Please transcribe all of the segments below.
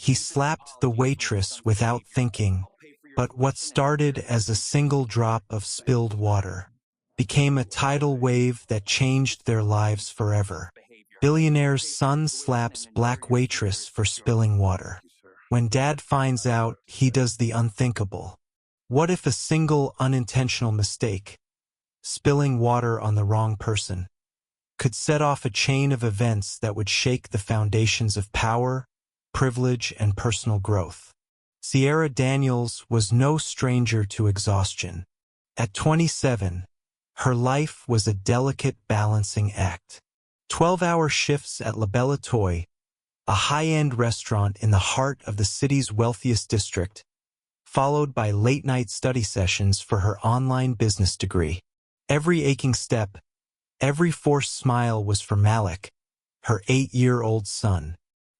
He slapped the waitress without thinking, but what started as a single drop of spilled water became a tidal wave that changed their lives forever. Billionaire's son slaps black waitress for spilling water. When dad finds out, he does the unthinkable. What if a single unintentional mistake, spilling water on the wrong person, could set off a chain of events that would shake the foundations of power, privilege, and personal growth? Sierra Daniels was no stranger to exhaustion. At 27, her life was a delicate balancing act. 12-hour shifts at La Belle Etoile, a high-end restaurant in the heart of the city's wealthiest district, followed by late-night study sessions for her online business degree. Every aching step, every forced smile was for Malik, her 8-year-old son.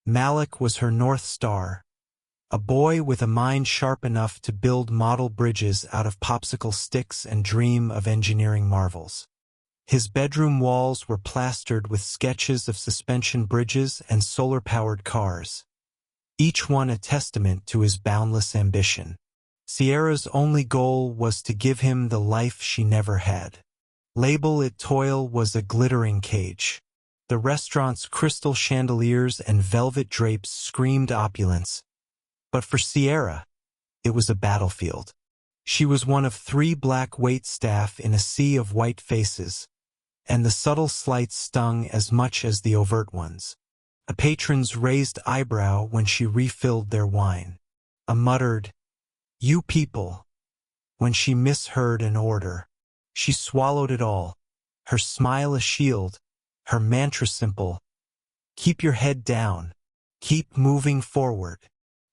Malik was her North Star, a boy with a mind sharp enough to build model bridges out of popsicle sticks and dream of engineering marvels. His bedroom walls were plastered with sketches of suspension bridges and solar-powered cars, each one a testament to his boundless ambition. Sierra's only goal was to give him the life she never had. Label it toil was a glittering cage. The restaurant's crystal chandeliers and velvet drapes screamed opulence. But for Sierra, it was a battlefield. She was one of 3 black waitstaff in a sea of white faces, and the subtle slights stung as much as the overt ones. A patron's raised eyebrow when she refilled their wine. A muttered, "You people," when she misheard an order. She swallowed it all, her smile a shield, her mantra simple: keep your head down, keep moving forward.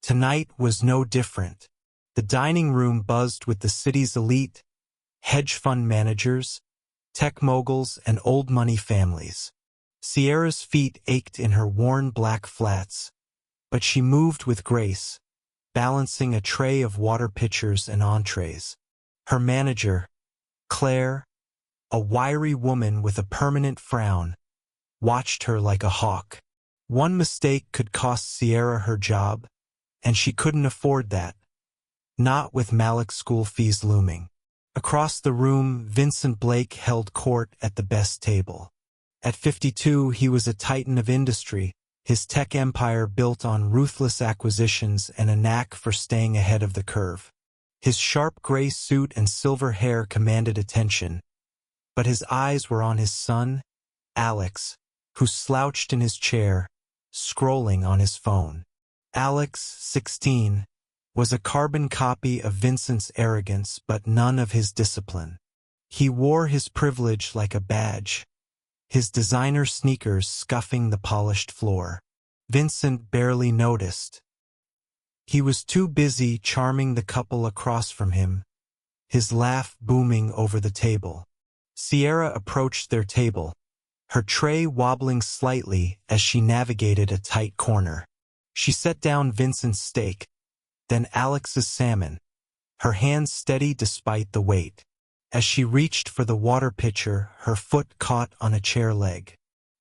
Tonight was no different. The dining room buzzed with the city's elite, hedge fund managers, tech moguls, and old money families. Sierra's feet ached in her worn black flats, but she moved with grace, balancing a tray of water pitchers and entrees. Her manager, Claire, a wiry woman with a permanent frown, watched her like a hawk. One mistake could cost Sierra her job, and she couldn't afford that. Not with Malik's school fees looming. Across the room, Vincent Blake held court at the best table. At 52, he was a titan of industry, his tech empire built on ruthless acquisitions and a knack for staying ahead of the curve. His sharp gray suit and silver hair commanded attention, but his eyes were on his son, Alex, who slouched in his chair, scrolling on his phone. Alex, 16, was a carbon copy of Vincent's arrogance but none of his discipline. He wore his privilege like a badge, his designer sneakers scuffing the polished floor. Vincent barely noticed. He was too busy charming the couple across from him, his laugh booming over the table. Sierra approached their table, her tray wobbling slightly as she navigated a tight corner. She set down Vincent's steak, then Alex's salmon, her hands steady despite the weight. As she reached for the water pitcher, her foot caught on a chair leg.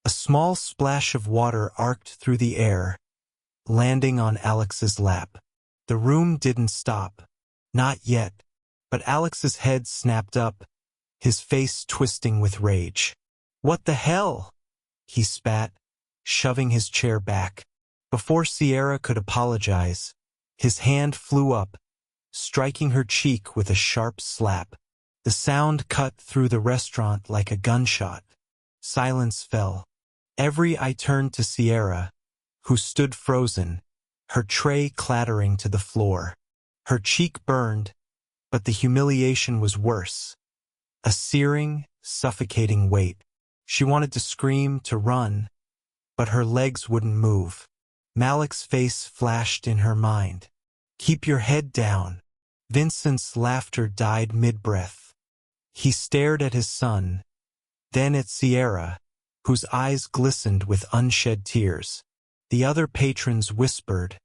A small splash of water arced through the air, landing on Alex's lap. The room didn't stop. Not yet. But Alex's head snapped up, his face twisting with rage. "What the hell?" he spat, shoving his chair back. Before Sierra could apologize, his hand flew up, striking her cheek with a sharp slap. The sound cut through the restaurant like a gunshot. Silence fell. Every eye turned to Sierra, who stood frozen, her tray clattering to the floor. Her cheek burned, but the humiliation was worse. A searing, suffocating weight. She wanted to scream, to run, but her legs wouldn't move. Malik's face flashed in her mind. "Keep your head down." Vincent's laughter died mid-breath. He stared at his son, then at Sierra, whose eyes glistened with unshed tears. The other patrons whispered,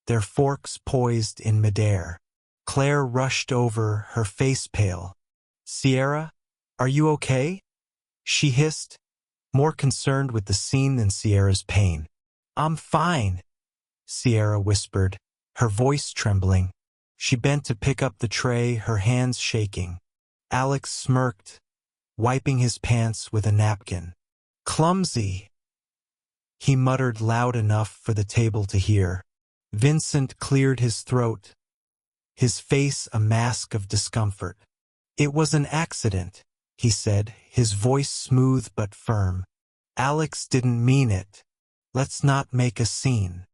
their forks poised in midair. Claire rushed over, her face pale. "Sierra, are you okay?" she hissed, more concerned with the scene than Sierra's pain. "I'm fine," Sierra whispered, her voice trembling. She bent to pick up the tray, her hands shaking. Alex smirked, wiping his pants with a napkin. Clumsy, he muttered loud enough for the table to hear. Vincent cleared his throat, his face a mask of discomfort. It was an accident, he said, his voice smooth but firm. Alex didn't mean it. Let's not make a scene.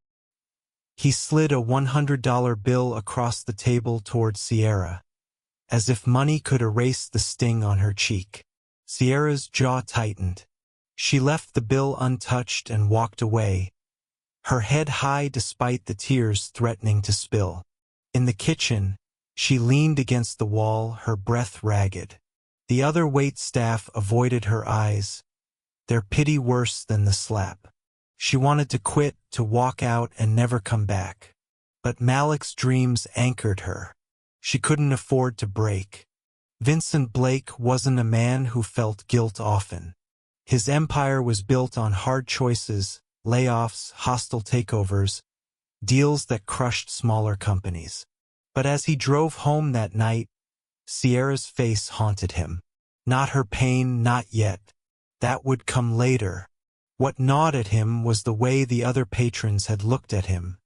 He slid a $100 bill across the table toward Sierra, as if money could erase the sting on her cheek. Sierra's jaw tightened. She left the bill untouched and walked away, her head high despite the tears threatening to spill. In the kitchen, she leaned against the wall, her breath ragged. The other wait staff avoided her eyes, their pity worse than the slap. She wanted to quit, to walk out and never come back. But Malik's dreams anchored her. She couldn't afford to break. Vincent Blake wasn't a man who felt guilt often. His empire was built on hard choices, layoffs, hostile takeovers, deals that crushed smaller companies. But as he drove home that night, Sierra's face haunted him. Not her pain, not yet. That would come later. What gnawed at him was the way the other patrons had looked at him,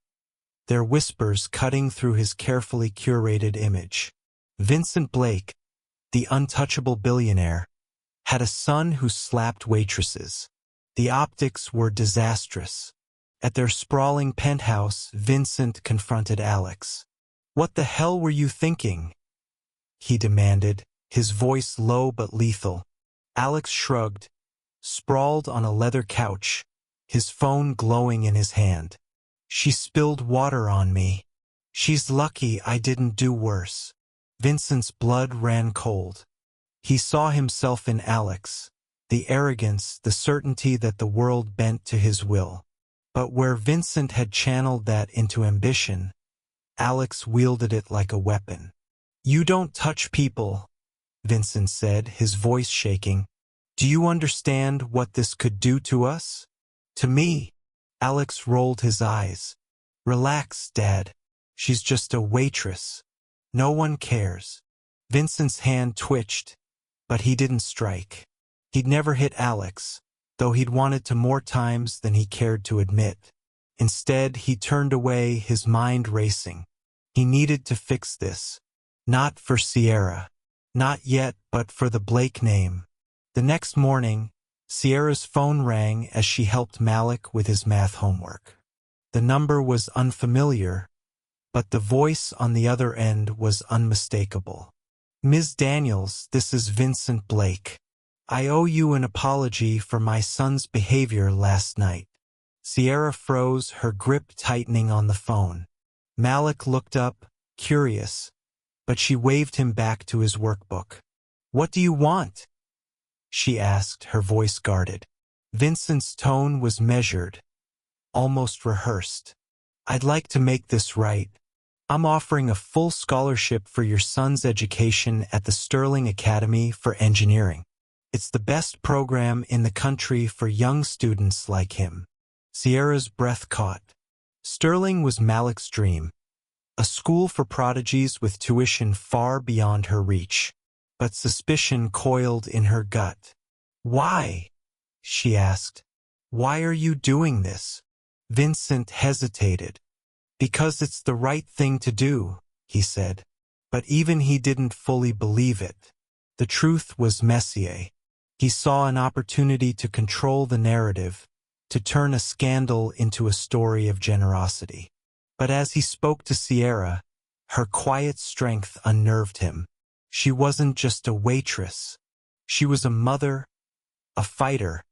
their whispers cutting through his carefully curated image. Vincent Blake, the untouchable billionaire, had a son who slapped waitresses. The optics were disastrous. At their sprawling penthouse, Vincent confronted Alex. "What the hell were you thinking?" he demanded, his voice low but lethal. Alex shrugged, sprawled on a leather couch, his phone glowing in his hand. "She spilled water on me. She's lucky I didn't do worse." Vincent's blood ran cold. He saw himself in Alex, the arrogance, the certainty that the world bent to his will. But where Vincent had channeled that into ambition, Alex wielded it like a weapon. "You don't touch people," Vincent said, his voice shaking. "Do you understand what this could do to us? To me?" Alex rolled his eyes. "Relax, Dad. She's just a waitress. No one cares." Vincent's hand twitched, but he didn't strike. He'd never hit Alex, though he'd wanted to more times than he cared to admit. Instead, he turned away, his mind racing. He needed to fix this. Not for Sierra. Not yet, but for the Blake name. The next morning, Sierra's phone rang as she helped Malik with his math homework. The number was unfamiliar, but the voice on the other end was unmistakable. "Ms. Daniels, this is Vincent Blake. I owe you an apology for my son's behavior last night." Sierra froze, her grip tightening on the phone. Malik looked up, curious, but she waved him back to his workbook. "What do you want?" she asked, her voice guarded. Vincent's tone was measured, almost rehearsed. "I'd like to make this right. I'm offering a full scholarship for your son's education at the Sterling Academy for Engineering. It's the best program in the country for young students like him." Sierra's breath caught. Sterling was Malik's dream, a school for prodigies with tuition far beyond her reach. But suspicion coiled in her gut. "Why?" she asked. "Why are you doing this?" Vincent hesitated. "Because it's the right thing to do," he said. But even he didn't fully believe it. The truth was Messier. He saw an opportunity to control the narrative, to turn a scandal into a story of generosity. But as he spoke to Sierra, her quiet strength unnerved him. She wasn't just a waitress. She was a mother, a fighter,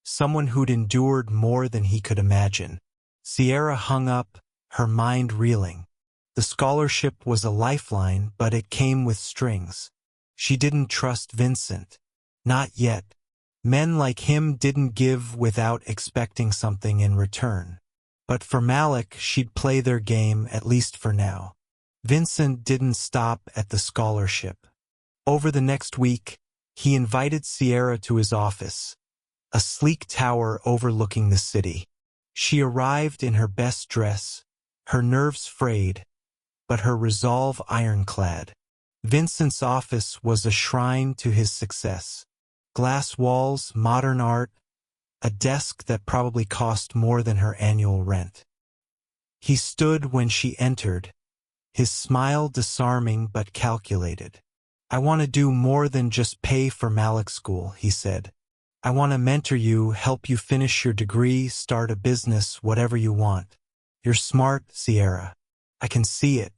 someone who'd endured more than he could imagine. Sierra hung up, her mind reeling. The scholarship was a lifeline, but it came with strings. She didn't trust Vincent. Not yet. Men like him didn't give without expecting something in return. But for Malik, she'd play their game, at least for now. Vincent didn't stop at the scholarship. Over the next week, he invited Sierra to his office, a sleek tower overlooking the city. She arrived in her best dress, her nerves frayed, but her resolve ironclad. Vincent's office was a shrine to his success. Glass walls, modern art, a desk that probably cost more than her annual rent. He stood when she entered, his smile disarming but calculated. "I want to do more than just pay for Malik school," he said. "I want to mentor you, help you finish your degree, start a business, whatever you want. You're smart, Sierra. I can see it.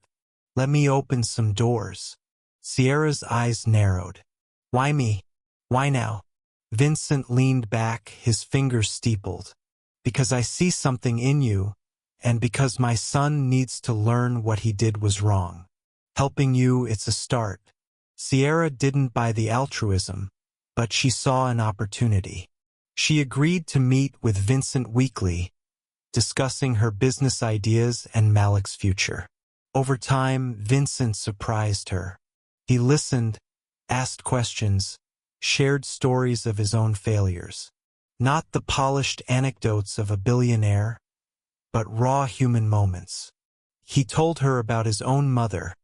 Let me open some doors." Sierra's eyes narrowed. "Why me? Why now?" Vincent leaned back, his fingers steepled. "Because I see something in you, and because my son needs to learn what he did was wrong. Helping you, it's a start." Sierra didn't buy the altruism, but she saw an opportunity. She agreed to meet with Vincent weekly, discussing her business ideas and Malik's future. Over time, Vincent surprised her. He listened, asked questions, shared stories of his own failures. Not the polished anecdotes of a billionaire, but raw human moments. He told her about his own mother,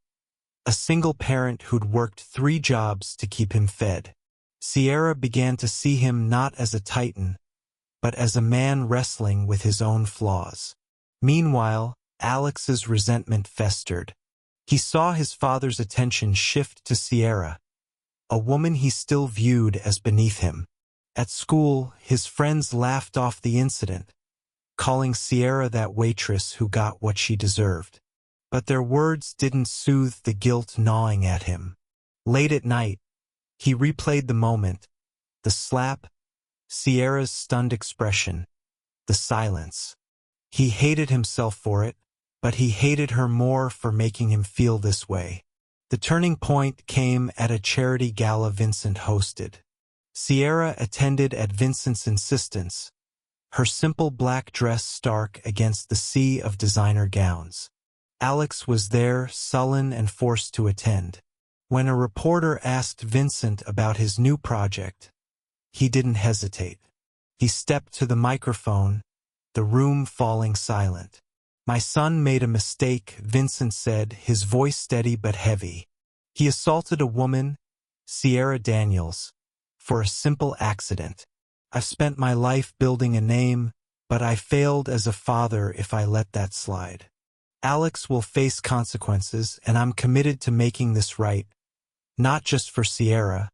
a single parent who'd worked 3 jobs to keep him fed. Sierra began to see him not as a titan, but as a man wrestling with his own flaws. Meanwhile, Alex's resentment festered. He saw his father's attention shift to Sierra, a woman he still viewed as beneath him. At school, his friends laughed off the incident, calling Sierra that waitress who got what she deserved. But their words didn't soothe the guilt gnawing at him. Late at night, he replayed the moment, the slap, Sierra's stunned expression, the silence. He hated himself for it, but he hated her more for making him feel this way. The turning point came at a charity gala Vincent hosted. Sierra attended at Vincent's insistence, her simple black dress stark against the sea of designer gowns. Alex was there, sullen and forced to attend. When a reporter asked Vincent about his new project, he didn't hesitate. He stepped to the microphone, the room falling silent. "My son made a mistake," Vincent said, his voice steady but heavy. "He assaulted a woman, Sierra Daniels, for a simple accident. I've spent my life building a name, but I failed as a father if I let that slide. Alex will face consequences, and I'm committed to making this right, not just for Sierra,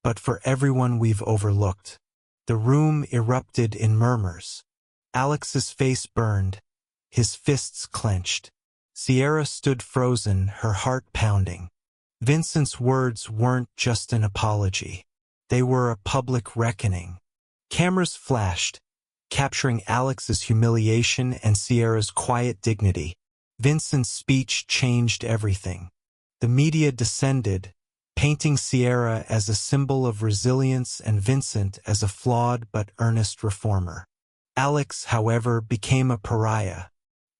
but for everyone we've overlooked." The room erupted in murmurs. Alex's face burned, his fists clenched. Sierra stood frozen, her heart pounding. Vincent's words weren't just an apology. They were a public reckoning. Cameras flashed, capturing Alex's humiliation and Sierra's quiet dignity. Vincent's speech changed everything. The media descended, painting Sierra as a symbol of resilience and Vincent as a flawed but earnest reformer. Alex, however, became a pariah.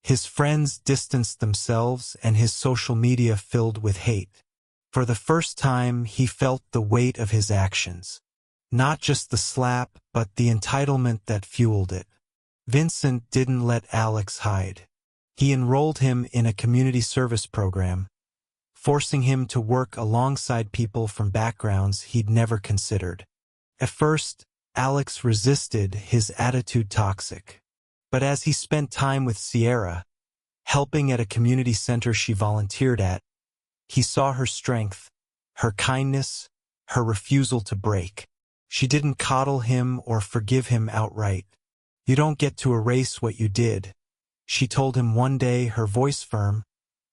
His friends distanced themselves and his social media filled with hate. For the first time, he felt the weight of his actions. Not just the slap, but the entitlement that fueled it. Vincent didn't let Alex hide. He enrolled him in a community service program, forcing him to work alongside people from backgrounds he'd never considered. At first, Alex resisted, his attitude toxic. But as he spent time with Sierra, helping at a community center she volunteered at, he saw her strength, her kindness, her refusal to break. She didn't coddle him or forgive him outright. "You don't get to erase what you did," she told him one day, her voice firm,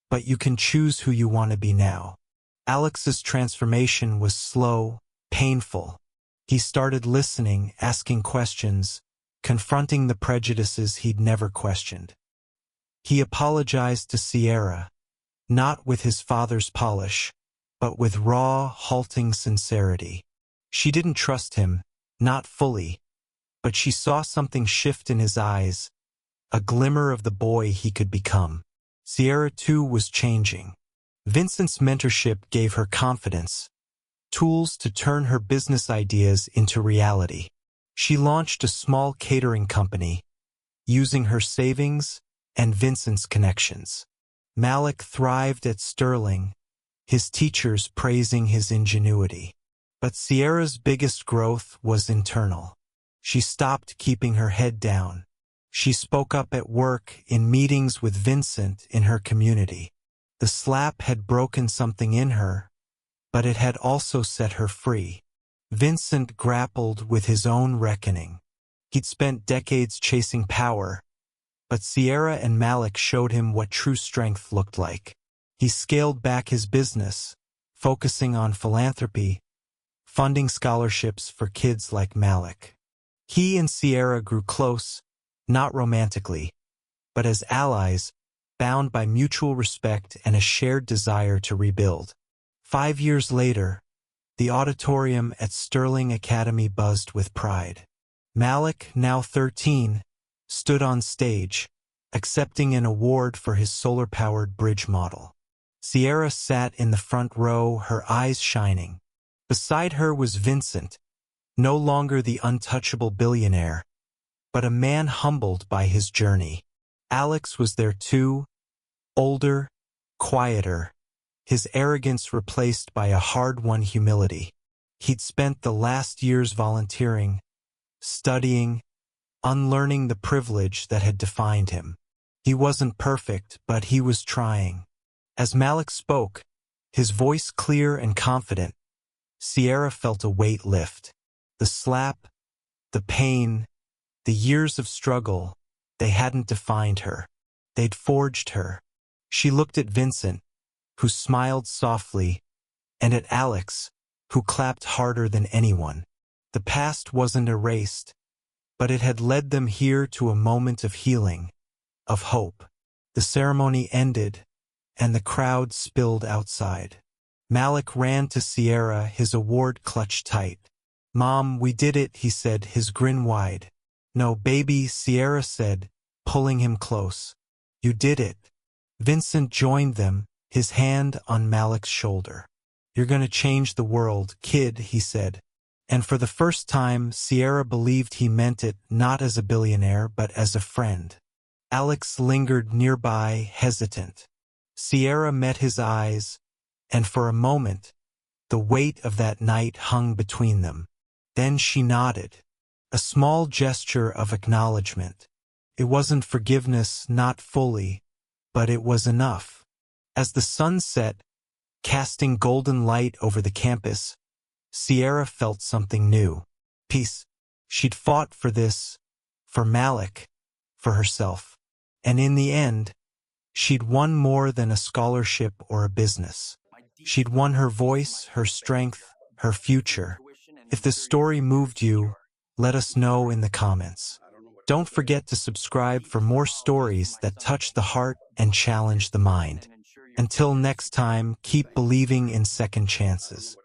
"but you can choose who you want to be now." Alex's transformation was slow, painful. He started listening, asking questions, confronting the prejudices he'd never questioned. He apologized to Sierra, not with his father's polish, but with raw, halting sincerity. She didn't trust him, not fully, but she saw something shift in his eyes, a glimmer of the boy he could become. Sierra, too, was changing. Vincent's mentorship gave her confidence, tools to turn her business ideas into reality. She launched a small catering company, using her savings and Vincent's connections. Malik thrived at Sterling, his teachers praising his ingenuity. But Sierra's biggest growth was internal. She stopped keeping her head down. She spoke up at work, in meetings with Vincent, in her community. The slap had broken something in her, but it had also set her free. Vincent grappled with his own reckoning. He'd spent decades chasing power, but Sierra and Malik showed him what true strength looked like. He scaled back his business, focusing on philanthropy, funding scholarships for kids like Malik. He and Sierra grew close, not romantically, but as allies, bound by mutual respect and a shared desire to rebuild. 5 years later, the auditorium at Sterling Academy buzzed with pride. Malik, now 13, stood on stage, accepting an award for his solar-powered bridge model. Sierra sat in the front row, her eyes shining. Beside her was Vincent, no longer the untouchable billionaire, but a man humbled by his journey. Alex was there too, older, quieter, his arrogance replaced by a hard-won humility. He'd spent the last years volunteering, studying, unlearning the privilege that had defined him. He wasn't perfect, but he was trying. As Malik spoke, his voice clear and confident, Sierra felt a weight lift. The slap, the pain, the years of struggle, they hadn't defined her. They'd forged her. She looked at Vincent, who smiled softly, and at Alex, who clapped harder than anyone. The past wasn't erased, but it had led them here to a moment of healing, of hope. The ceremony ended, and the crowd spilled outside. Malik ran to Sierra, his award clutched tight. "Mom, we did it," he said, his grin wide. "No, baby," Sierra said, pulling him close. "You did it." Vincent joined them, his hand on Malik's shoulder. "You're gonna change the world, kid," he said. And for the first time, Sierra believed he meant it, not as a billionaire, but as a friend. Alex lingered nearby, hesitant. Sierra met his eyes, and for a moment, the weight of that night hung between them. Then she nodded, a small gesture of acknowledgement. It wasn't forgiveness, not fully, but it was enough. As the sun set, casting golden light over the campus, Sierra felt something new. Peace. She'd fought for this, for Malik, for herself. And in the end, she'd won more than a scholarship or a business. She'd won her voice, her strength, her future. If this story moved you, let us know in the comments. Don't forget to subscribe for more stories that touch the heart and challenge the mind. Until next time, keep believing in second chances.